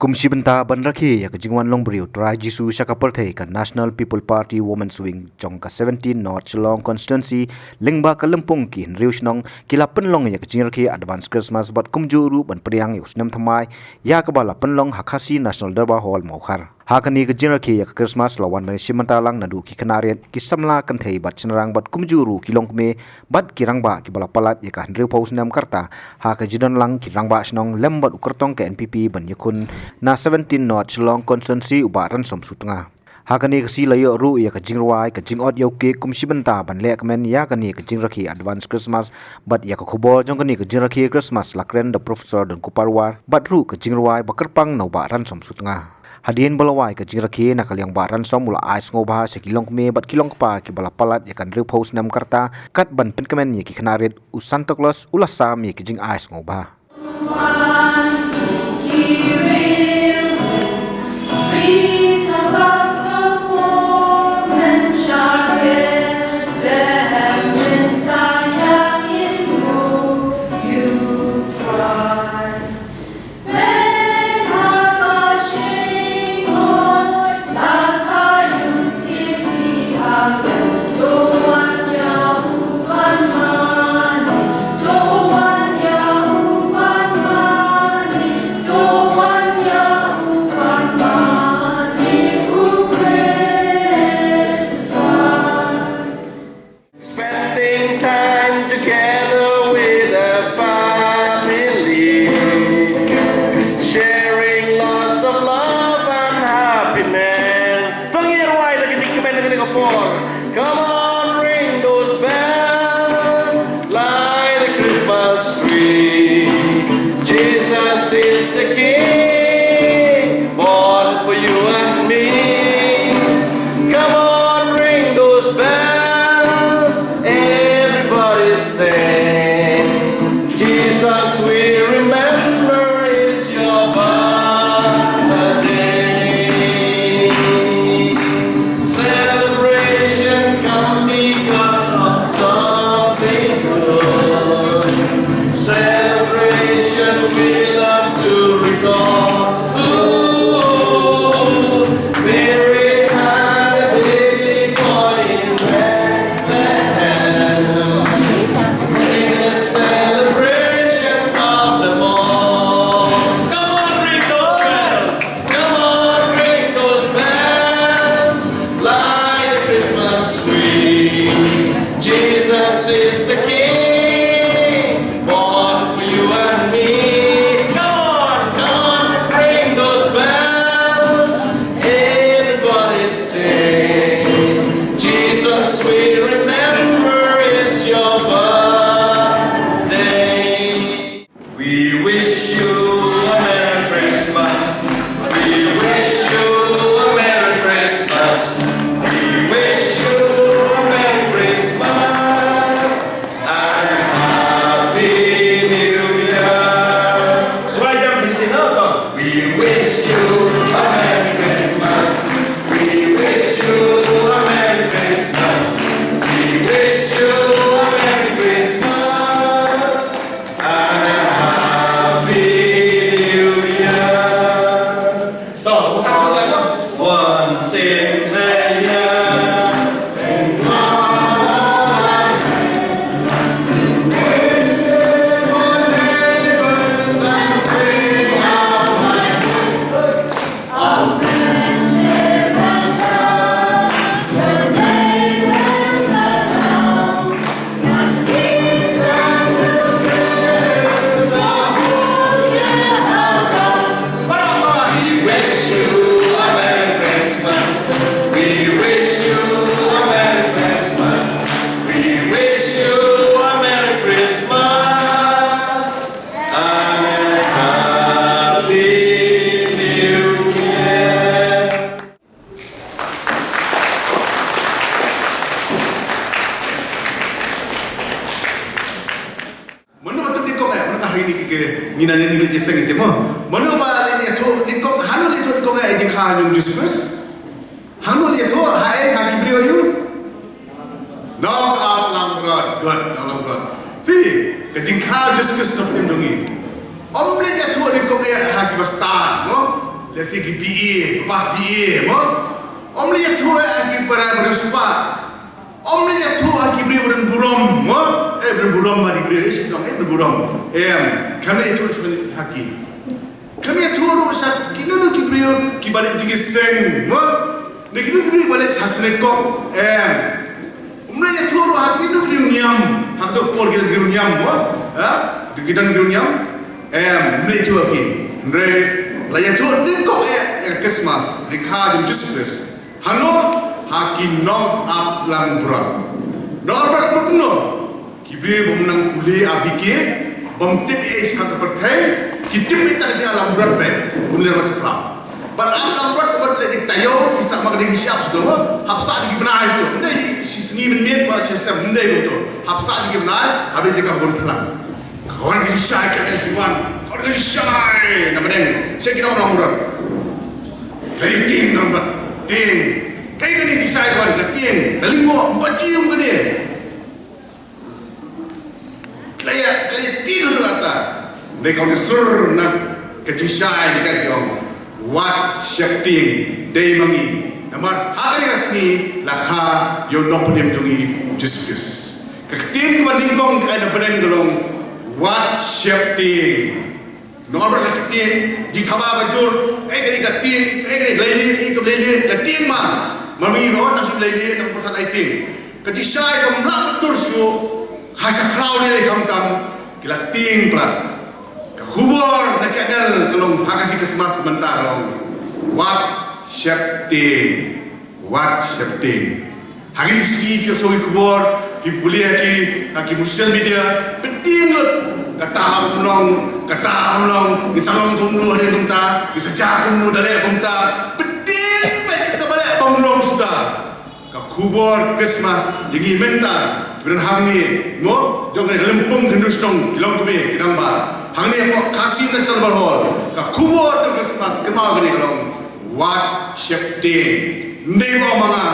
Kumsi benta ban rakhi ya jingwan longbriu trai jisu shakaparthei ka National People Party Women's Wing chong ka 17 North Shillong constituency lengba ka lempung ki riusnong kila penlong ya jingrakhi advance Christmas bat kumjuru ban priang yusnam thamai ya ka bala penlong hakasi National Darbar Hall mokhar hakani ka jingrakhi ya Christmas lawan mani simanta lang nadu ki kanarian ki samla kan thei bat chinrang bat kumjuru kilong me bat kirangba ki bala palat ya ka riu paus nam karta ha ka jidon lang kirangba snong lembat ukertong ka NPP ban yakun na 17 North Shillong constituency ubaran somsutanga hakani kasi layo ru ya ka jingrawai ka jingot yoke kumsibenta ban lek men ya kani ka jingrakhi advance Christmas but ya ka khobor jong kani ka jingrakhi Christmas lakren the professor don kuparwar but ru ka jingrawai bakarpang no baran somsutanga hadien balawai ka jingrakhi na kalyang baran somula ais ngobha se kilong me bat kilong pa ki bala palat ya kan riu post nam karta kat ban penkemen ya ki khanarit u Santa Claus ulasam ya ki jing ais ngobha Come on, ring those bells, light the Christmas tree. Jesus is the King, born for you and me. Come on, ring those bells, everybody sing. Jesus we remember is your birthday. Jesus is the King, born for you and me. Come on, ring those bells, everybody sing. Jesus we remember is your birthday. We wish you a Merry Christmas. We wish you a Merry Christmas. We wish you a Merry Christmas. We wish you a Merry Christmas. We wish you a Merry Christmas. We wish you a Merry Christmas and a Happy New Year. So, once in a year. Ngina ni beli jesa gitu mo. Mana bala ni tu ni kong hanu ni tu kong ai dikha nyum juskus. Hanu ni tu hai ha kibrio you. No up lang rod. Good, no lang rod. Pi, ke dikha juskus no pim dongi. Omle ja tu ni kong ai ha kibastan, no? lesi ki PA, pas PA, mo. Om le tu ki para bersupa. Om le tu ki beri burom, mo. Beri burom mari beri is dong, beri burom. Kami itu haki. Kami itu ru sak kinu ki beri ki balik jigi seng, mo. Nekinu ki beri balik sasne kok. Umre itu ru haki nu ki niam, hak tu por ki niam, mo. Kita niam. Umre itu haki. Umre Laya tu ni kok Christmas dikha jum Christmas. Hano haki nom ap lang berat. Dor berat berkuno. Kibre bomnang kuli abike bomtip sekat pertai kitip kita je alam berat be. Bunler macam apa? Bar am berat bar le tayo kisah mak dik siap sudah. Hapsa dik benai itu. Ndai si sengi menit bar sesam ndai itu. Hapsa dik benai habis jika bon pelang. Kawan ki syai kat tuan. Orang syai, nama deng. Saya kira orang berat. Kayak ting orang berat, ting. Kayak ni disai kawan, ting. Telingo 4 cium ke dia. Kayak ting orang kata. Mereka orang sur nak kecil syai dekat dia. Wat siap ting, day mangi. Nama hari kasni lakha yo no pedem dungi Jesus. Keting bandingkong kayak ada beren golong. Wat siap ting. Normal ketin di thaba bajur kali ketin kali lele lele ketin mami ro tak lele tak pasal aiting ketisai kam lang betul su khasa kraw ni kam kila ting plat ka khubor nak kenal kalong hakasi Christmas bentar long what shepting hari ski ki so khubor ki kuliah ki social media penting kata long di salon kumnu ada kumta di sejak kumnu dalek kumta betul baik kita balik pamlong sudah ka kubur Christmas yang mental kemudian hamni mo jong lempung gendus dong kilong kebe kidang ba hamni mo kasih national hall ka kubur Christmas kemau gani kalong what shifting ndebo manga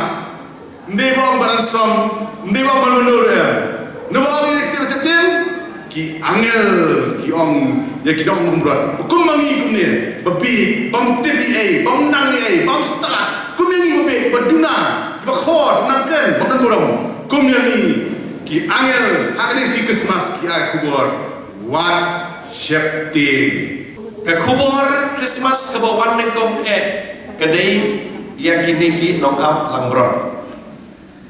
ndebo baransom ndebo manunur ndebo ini kita shifting ki angel ki ong ya ki dong memberat kum mangi kum ni babi bam tbi bam nang ni bam start kum ni babi baduna ba khor nan ken bam nan buram kum ni ki angel hakni si Christmas ki ai kubur what shifting ke kubur Christmas ke bawan ni kom kedai yang kini ki nong ap lang brot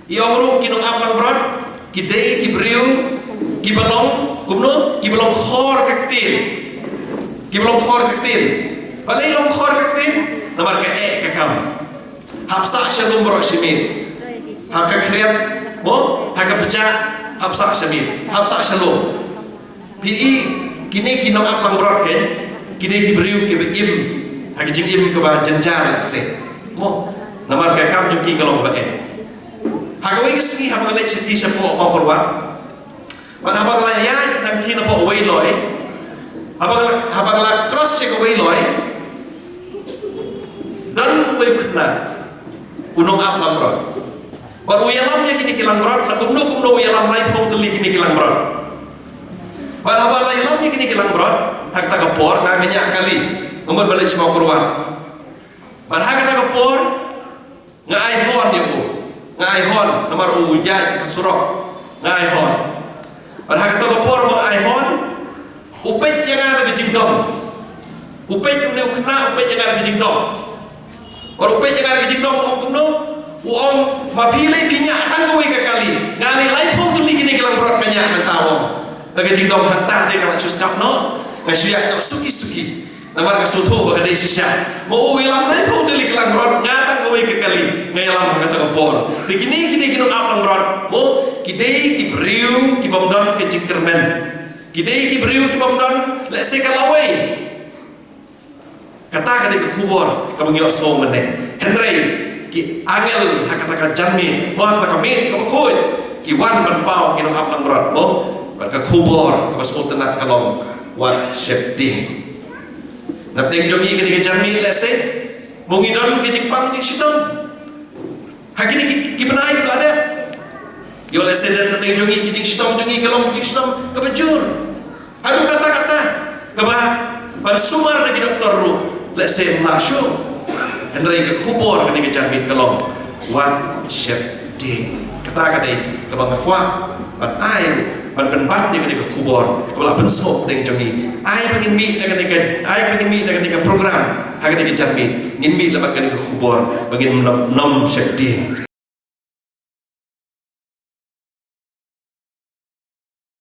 i ongru ki nong ap lang brot ki dei ki briu ki balong kumno ki belong khor kaktin balai long khor kaktin namar ka ka kam hapsa shalom bro shimit haka kriat mo haka peja hapsa shimit hapsa shalom pi kini kinong apang bro ken kini ki briu ki im haka jing im ka ba janjar se mo namar ka kam juki kalong ba haka wi kisni haka le chiti sa po ma forward pada abang la ya nanti napa away loy abang la cross check away loy dan way kena unong ap lambrot baru yalam nya kini kilang brot la kumno yalam lai pong teli kini kilang brot pada abang la yalam nya kini kilang brot hak ta kapor ngaganya kali ngomong balik semua kurwan pada hak ta kapor ngai hon dia ngai hon nomor ujai surok ngai hon pada kata kapor bang aihon upet yang ada di jingdong upet yang kena upet yang ada di jingdong orang upet yang ada di jingdong orang kuno orang mapilih pinyak tangguh ke kali ngali lain pun tu lagi ni kelang berat banyak mentawang lagi jingdong hantar dia kalau susah no ngasuyak no suki namar kasutu bakadai sisa mau wilam lain pun tu lagi kelang berat ngatang kau ke kali ngayalam kata kapor begini kini apa berat mau kidai ki beriu ki bomdon ke jingkermen kidai ki beriu ki bomdon let's say kalawai kata kadai ke kubur ka bangyok so mene henry ki angel hakatakan janmi mo hakatakan min ka koy ki wan ban pau ki no aplang berat mo ka kubur ka basot tenat kalong wat shepti napdeng jogi ki janmi let's say mungidon ki jingpang jing sidon hakini ki benai belada yo lesen dan neng jongi kijing sitom jongi kelong kijing sitom kebejur aduh kata-kata kebah pada sumar lagi doktor ru let's say nasyo Henry ke kubur kini ke jamit kelong one shep day kata kadai ke bang kuat ban ai ban penbat dia kini ke kubur kepala pensok deng jongi ai pengin mi dengan ke program ha kini ke jamit ngin mi lebat kini ke kubur bangin nom shep day